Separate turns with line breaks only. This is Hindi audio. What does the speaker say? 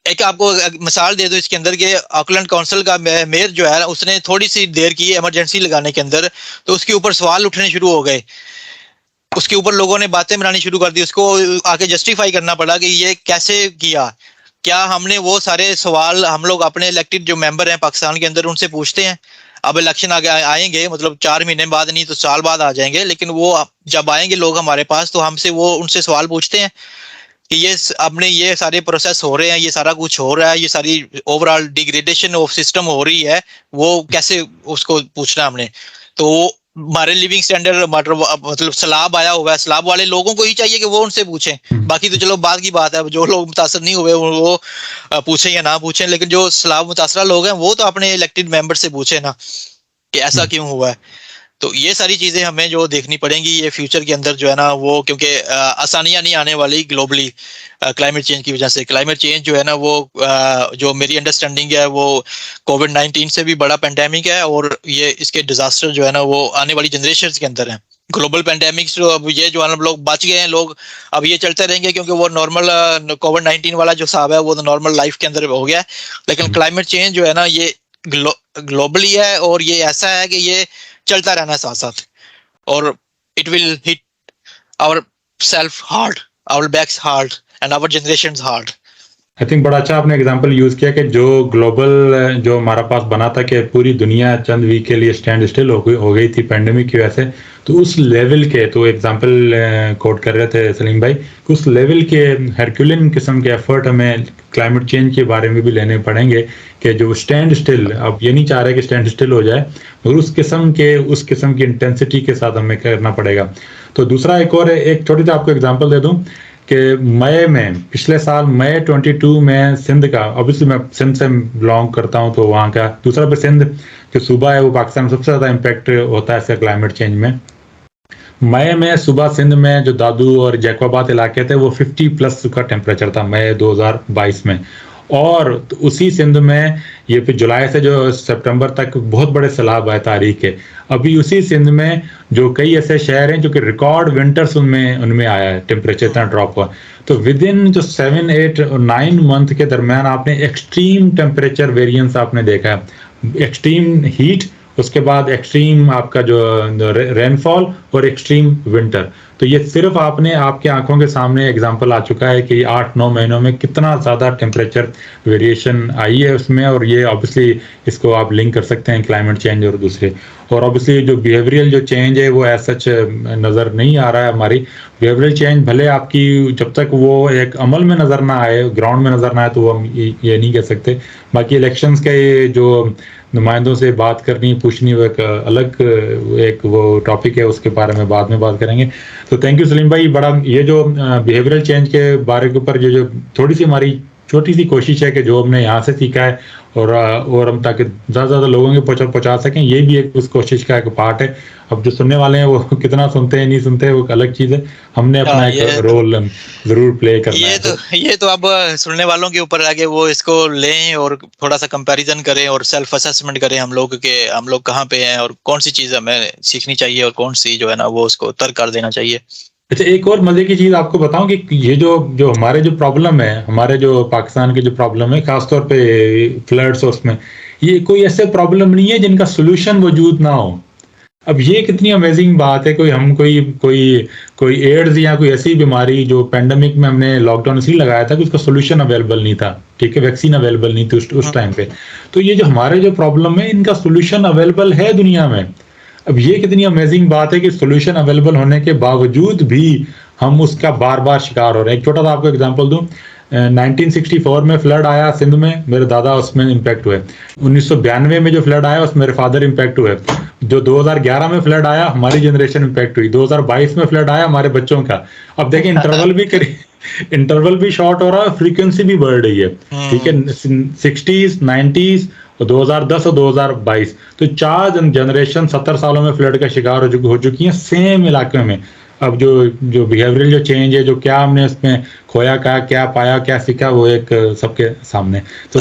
एक आपको मिसाल दे दो इसके अंदर के ऑकलैंड काउंसिल का मेयर जो है उसने थोड़ी सी देर की इमरजेंसी लगाने के अंदर, तो उसके ऊपर सवाल उठने शुरू हो गए, उसके ऊपर लोगों ने बातें बनानी शुरू कर दी, उसको आके जस्टिफाई करना पड़ा कि ये कैसे किया। क्या हमने वो सारे सवाल हम लोग अपने इलेक्टेड जो मेंबर हैं पाकिस्तान के अंदर उनसे पूछते हैं? अब इलेक्शन आगे आएंगे, मतलब 4 महीने बाद नहीं तो साल बाद आ जाएंगे, लेकिन वो जब आएंगे लोग हमारे पास तो हमसे वो उनसे सवाल पूछते हैं कि ये अपने ये सारे प्रोसेस हो रहे हैं, ये सारा कुछ हो रहा है, ये सारी ओवरऑल डिग्रेडेशन ऑफ सिस्टम हो रही है, वो कैसे उसको पूछना हमने? तो हमारे लिविंग स्टैंडर्ड मतलब सलाब आया हुआ है, सलाब वाले लोगों को ही चाहिए कि वो उनसे पूछें। बाकी तो चलो बात की बात है, जो लोग मुतासर नहीं हुए वो पूछें या ना पूछें, लेकिन जो सलाब मुतासरा लोग हैं वो तो अपने इलेक्टेड मेंबर से पूछे ना कि ऐसा क्यों हुआ है। तो ये सारी चीजें हमें जो देखनी पड़ेंगी ये फ्यूचर के अंदर जो है ना, वो क्योंकि आसानियां नहीं आने वाली ग्लोबली क्लाइमेट चेंज की वजह से। क्लाइमेट चेंज जो है ना वो जो मेरी अंडरस्टैंडिंग है वो कोविड-19 से भी बड़ा पेंडेमिक है, और ये इसके डिजास्टर जो है ना वो आने वाली जनरेशन के अंदर है। ग्लोबल पेंडेमिक्स जो अब ये जो हम लोग बच गए हैं लोग, अब ये चलते रहेंगे क्योंकि वो नॉर्मल कोविड-19 वाला जो हिसाब है वो तो नॉर्मल लाइफ के अंदर हो गया है। लेकिन क्लाइमेट चेंज जो है ना ये ग्लोबली है, और ये ऐसा है कि ये चलता रहना साथ साथ, और it will hit our self hard, our backs hard and our generations hard.
I think बड़ा अच्छा आपने एग्जांपल यूज किया कि जो ग्लोबल जो हमारा पास बना था कि पूरी दुनिया चंद वीक के लिए स्टैंड स्टिल हो गई थी पैंडेमिक की वजह से, तो उस लेवल के तो एग्जांपल कोट कर रहे थे सलीम भाई, उस लेवल के हरक्यूलिन किस्म के एफर्ट हमें क्लाइमेट चेंज के बारे में भी लेने पड़ेंगे कि जो स्टैंड स्टिल, अब ये नहीं चाह रहे कि स्टैंड स्टिल हो जाए, मगर उस किस्म की इंटेंसिटी के साथ हमें करना पड़ेगा। तो दूसरा एक छोटी सी आपको एग्जांपल दे दूं कि मई में, पिछले साल मई 22 में सिंध का, ऑब्वियसली मैं सिंध से बिलोंग करता हूं तो वहाँ का दूसरा पे सिंध जो सूबा है वो पाकिस्तान में सबसे ज़्यादा इम्पैक्ट होता है इसका क्लाइमेट चेंज में। मई में सुबह सिंध में जो दादू और जैकोबाद इलाके थे वो 50+ का टेम्परेचर था मई 2022 में, और उसी सिंध में ये फिर जुलाई से जो सितंबर तक बहुत बड़े सैलाब आए तारीख के। अभी उसी सिंध में जो कई ऐसे शहर हैं जो कि रिकॉर्ड विंटर्स उनमें आया है, टेम्परेचर इतना ड्रॉप हुआ। तो विद इन जो 7, 8 और 9 मंथ के दरमियान आपने एक्सट्रीम टेम्परेचर वेरिएंस आपने देखा है, एक्सट्रीम हीट, उसके बाद एक्सट्रीम आपका जो रेनफॉल और एक्सट्रीम विंटर। तो ये सिर्फ आपके आंखों के सामने एग्जांपल आ चुका है कि 8-9 महीनों में कितना ज़्यादा टेम्परेचर वेरिएशन आई है उसमें, और ये ऑब्वियसली इसको आप लिंक कर सकते हैं क्लाइमेट चेंज और दूसरे। और ऑब्वियसली जो बिहेवियरल जो चेंज है वो एज सच नज़र नहीं आ रहा है। हमारी बिहेवियरल चेंज भले आपकी जब तक वो एक अमल में नज़र ना आए, ग्राउंड में नज़र ना आए, तो वो हम ये नहीं कह सकते। बाकी इलेक्शंस के जो नुमाइंदों से बात करनी पूछनी वो एक अलग वो टॉपिक है, उसके बारे में बाद में बात करेंगे। तो थैंक यू सलीम भाई, बड़ा ये जो बिहेवियरल चेंज के बारे के ऊपर जो थोड़ी सी हमारी छोटी सी कोशिश है कि जो हमने यहाँ से सीखा है और हम ताकि ज़्यादा ज़्यादा लोगों के पहुँचा सकें, ये भी एक उस कोशिश का एक पार्ट है। अब जो सुनने वाले हैं वो कितना सुनते हैं नहीं सुनते वो अलग चीज़ है, हमने अपना एक रोल ज़रूर प्ले करना है।
ये तो अब सुनने वालों के ऊपर है कि वो इसको लें और थोड़ा सा कंपैरिजन करें और सेल्फ असेसमेंट करें हम लोग के, हम लोग कहाँ पे हैं और कौन सी चीज़ हमें सीखनी चाहिए और कौन सी जो है ना वो उसको तर्क कर देना चाहिए।
अच्छा, एक और मजे की चीज आपको बताऊं कि ये जो हमारे जो प्रॉब्लम है, हमारे जो पाकिस्तान के जो प्रॉब्लम है खासतौर पे फ्लड्स और उसमें, ये कोई ऐसे प्रॉब्लम नहीं है जिनका सोल्यूशन वजूद ना हो। अब ये कितनी अमेजिंग बात है, कोई एड्स या कोई ऐसी बीमारी जो पेंडेमिक में हमने लॉकडाउन इसलिए लगाया था कि उसका सोल्यूशन अवेलेबल नहीं था, ठीक है, वैक्सीन अवेलेबल नहीं थी उस टाइम पे। तो ये जो हमारे जो प्रॉब्लम है इनका सोल्यूशन अवेलेबल है दुनिया में। अब ये कितनी अमेजिंग बात है कि सोल्यूशन अवेलेबल होने के बावजूद भी हम उसका बार बार शिकार हो रहे हैं। एक छोटा सा आपको एग्जांपल दूं, 1964 में फ्लड आया सिंध में, मेरे दादा उसमें इम्पैक्ट हुए। 1992 में जो फ्लड आया उसमें मेरे फादर इम्पैक्ट हुए। जो 2011 में फ्लड आया हमारी जनरेशन इम्पैक्ट हुई। 2022 में फ्लड आया हमारे बच्चों का। अब देखिए इंटरवल भी शॉर्ट हो रहा है, फ्रीक्वेंसी भी बढ़ रही है, ठीक है, 60s 90s और 2010 और 2022, तो 4 जनरेशन 70 सालों में फ्लड का शिकार हो चुकी हैं सेम इलाके में। अब जो बिहेवियरल जो चेंज है, जो क्या हमने इसमें खोया, क्या पाया, क्या सीखा, वो एक सबके सामने। तो